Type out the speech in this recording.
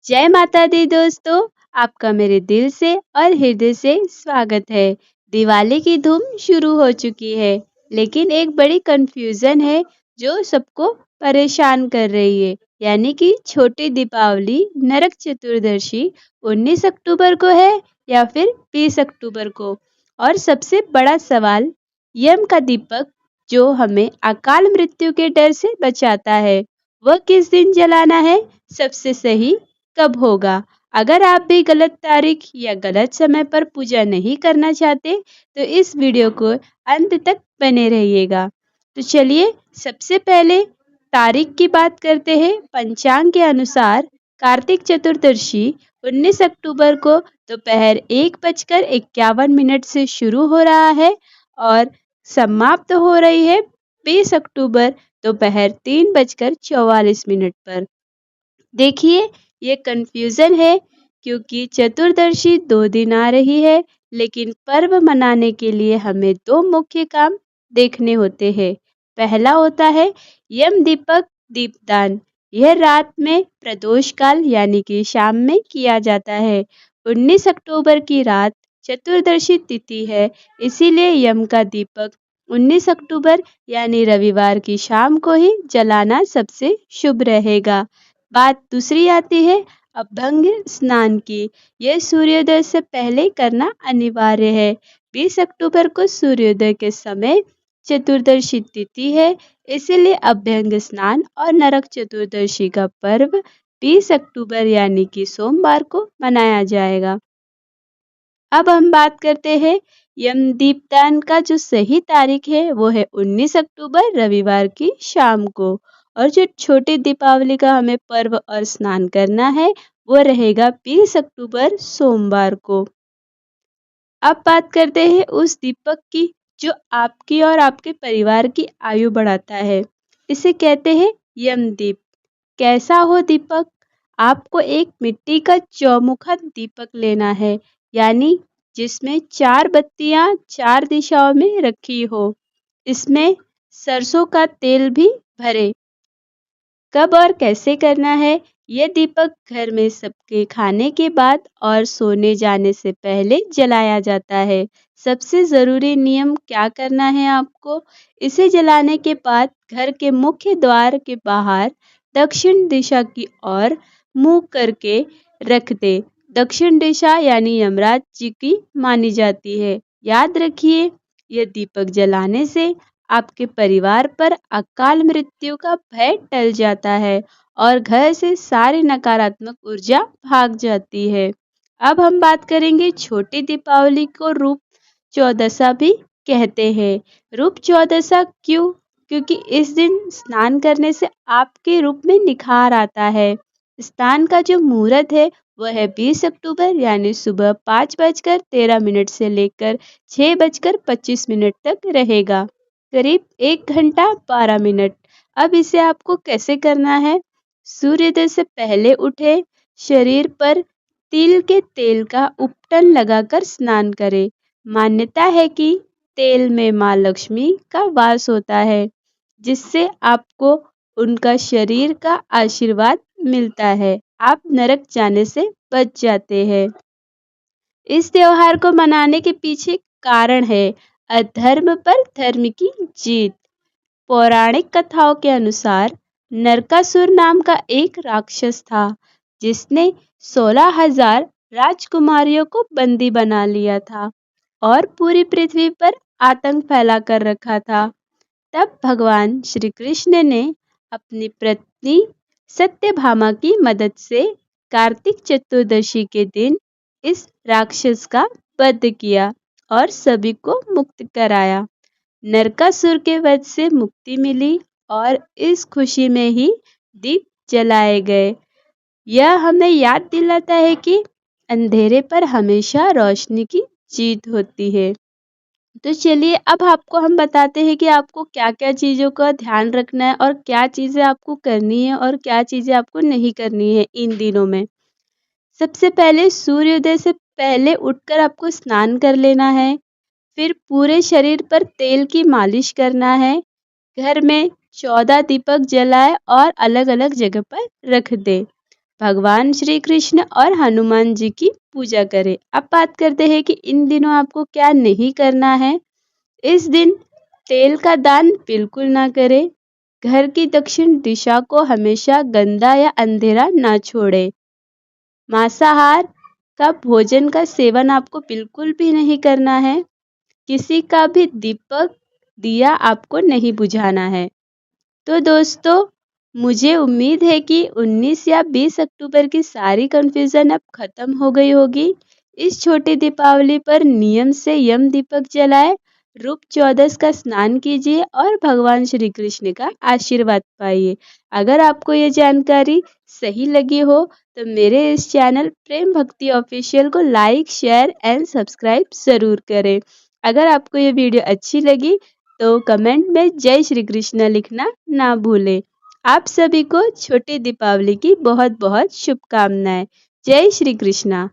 जय माता दी दोस्तों, आपका मेरे दिल से और हृदय से स्वागत है। दिवाली की धूम शुरू हो चुकी है, लेकिन एक बड़ी कंफ्यूजन है जो सबको परेशान कर रही है, यानी कि छोटी दीपावली नरक चतुर्दशी 19 अक्टूबर को है या फिर 20 अक्टूबर को। और सबसे बड़ा सवाल, यम का दीपक जो हमें अकाल मृत्यु के डर से बचाता है, वह किस दिन जलाना है? सबसे सही कब होगा? अगर आप भी गलत तारीख या गलत समय पर पूजा नहीं करना चाहते, तो इस वीडियो को अंत तक बने रहिएगा। तो चलिए सबसे पहले तारीख की बात करते हैं। पंचांग के अनुसार कार्तिक चतुर्दशी 19 अक्टूबर को दोपहर 1:51 से शुरू हो रहा है और समाप्त हो रही है 20 अक्टूबर दोपहर 3:44 पर। देखिए, ये कंफ्यूजन है क्योंकि चतुर्दशी 2 दिन आ रही है, लेकिन पर्व मनाने के लिए हमें 2 मुख्य काम देखने होते हैं। पहला होता है यम दीपक दीपदान। यह रात में प्रदोष काल यानी कि शाम में किया जाता है। 19 अक्टूबर की रात चतुर्दशी तिथि है, इसीलिए यम का दीपक 19 अक्टूबर यानी रविवार की शाम को ही जलाना सबसे शुभ रहेगा। बात दूसरी आती है अभ्यंग स्नान की। यह सूर्योदय से पहले करना अनिवार्य है। 20 अक्टूबर को सूर्योदय के समय चतुर्दशी तिथि है, इसलिए अभ्यंग स्नान और नरक चतुर्दशी का पर्व 20 अक्टूबर यानी कि सोमवार को मनाया जाएगा। अब हम बात करते हैं यम दीपदान का जो सही तारीख है वो है 19 अक्टूबर रविवार की शाम को। और जो छोटी दीपावली का हमें पर्व और स्नान करना है वो रहेगा 20 अक्टूबर सोमवार को। अब बात करते हैं उस दीपक की जो आपकी और आपके परिवार की आयु बढ़ाता है। इसे कहते हैं यम दीप। कैसा हो दीपक? आपको एक मिट्टी का चौमुखा दीपक लेना है, यानी जिसमें 4 बत्तियां 4 दिशाओं में रखी हो। इसमें सरसों का तेल भी भरे। कब और कैसे करना है? ये दीपक घर में सबके खाने के बाद और सोने जाने से पहले जलाया जाता है। सबसे ज़रूरी नियम क्या करना है आपको? इसे जलाने के बाद घर के मुख्य द्वार के बाहर दक्षिण दिशा की ओर मुंह करके रख दे। दक्षिण दिशा यानी यमराज जी की मानी जाती है। याद रखिए, यह दीपक जलाने से आपके परिवार पर अकाल मृत्यु का भय टल जाता है और घर से सारी नकारात्मक ऊर्जा भाग जाती है। अब हम बात करेंगे छोटी दीपावली को रूप चौदसा भी कहते हैं। रूप चौदसा क्यों? क्योंकि इस दिन स्नान करने से आपके रूप में निखार आता है। स्नान का जो मुहूर्त है वह है 20 अक्टूबर यानी सुबह 5:13 से लेकर 6:25 तक रहेगा, करीब 1 घंटा 12 मिनट। अब इसे आपको कैसे करना है? सूर्योदय से पहले उठे, शरीर पर तिल के तेल का उपटन लगाकर स्नान करें। मान्यता है कि तेल में माँ लक्ष्मी का वास होता है, जिससे आपको उनका शरीर का आशीर्वाद मिलता है। आप नरक जाने से बच जाते हैं। इस त्योहार को मनाने के पीछे कारण है अधर्म पर धर्म की जीत। पौराणिक कथाओं के अनुसार नरकासुर नाम का एक राक्षस था, जिसने 16,000 राजकुमारियों को बंदी बना लिया था और पूरी पृथ्वी पर आतंक फैला कर रखा था। तब भगवान श्री कृष्ण ने अपनी पत्नी सत्यभामा की मदद से कार्तिक चतुर्दशी के दिन इस राक्षस का वध किया और सभी को मुक्त कराया। नरकासुर के वध से मुक्ति मिली और इस खुशी में ही दीप जलाए गए। यह हमें याद दिलाता है कि अंधेरे पर हमेशा रोशनी की जीत होती है। तो चलिए अब आपको हम बताते हैं कि आपको क्या-क्या चीज़ों का ध्यान रखना है और क्या चीज़ें आपको करनी है और क्या चीज़ें आपको नहीं करनी है इन दिनों में। सबसे पहले सूर्योदय से पहले उठकर आपको स्नान कर लेना है। फिर पूरे शरीर पर तेल की मालिश करना है। घर में 14 दीपक जलाए और अलग-अलग जगह पर रख दे। भगवान श्री कृष्ण और हनुमान जी की पूजा करें। अब बात करते हैं कि इन दिनों आपको क्या नहीं करना है। इस दिन तेल का दान बिल्कुल ना करें। घर की दक्षिण दिशा को हमेशा गंदा या अंधेरा ना छोड़े। मांसाहार का भोजन का सेवन आपको बिल्कुल भी नहीं करना है। किसी का भी दीपक दिया आपको नहीं बुझाना है। तो दोस्तों, मुझे उम्मीद है कि 19 या 20 अक्टूबर की सारी कन्फ्यूज़न अब खत्म हो गई होगी। इस छोटी दीपावली पर नियम से यम दीपक जलाएं, रूप चौदस का स्नान कीजिए और भगवान श्री कृष्ण का आशीर्वाद पाइए। अगर आपको ये जानकारी सही लगी हो तो मेरे इस चैनल प्रेम भक्ति ऑफिशियल को लाइक, शेयर एंड सब्सक्राइब ज़रूर करें। अगर आपको ये वीडियो अच्छी लगी तो कमेंट में जय श्री कृष्ण लिखना ना भूलें। आप सभी को छोटी दीपावली की बहुत बहुत शुभकामनाएं। जय श्री कृष्णा।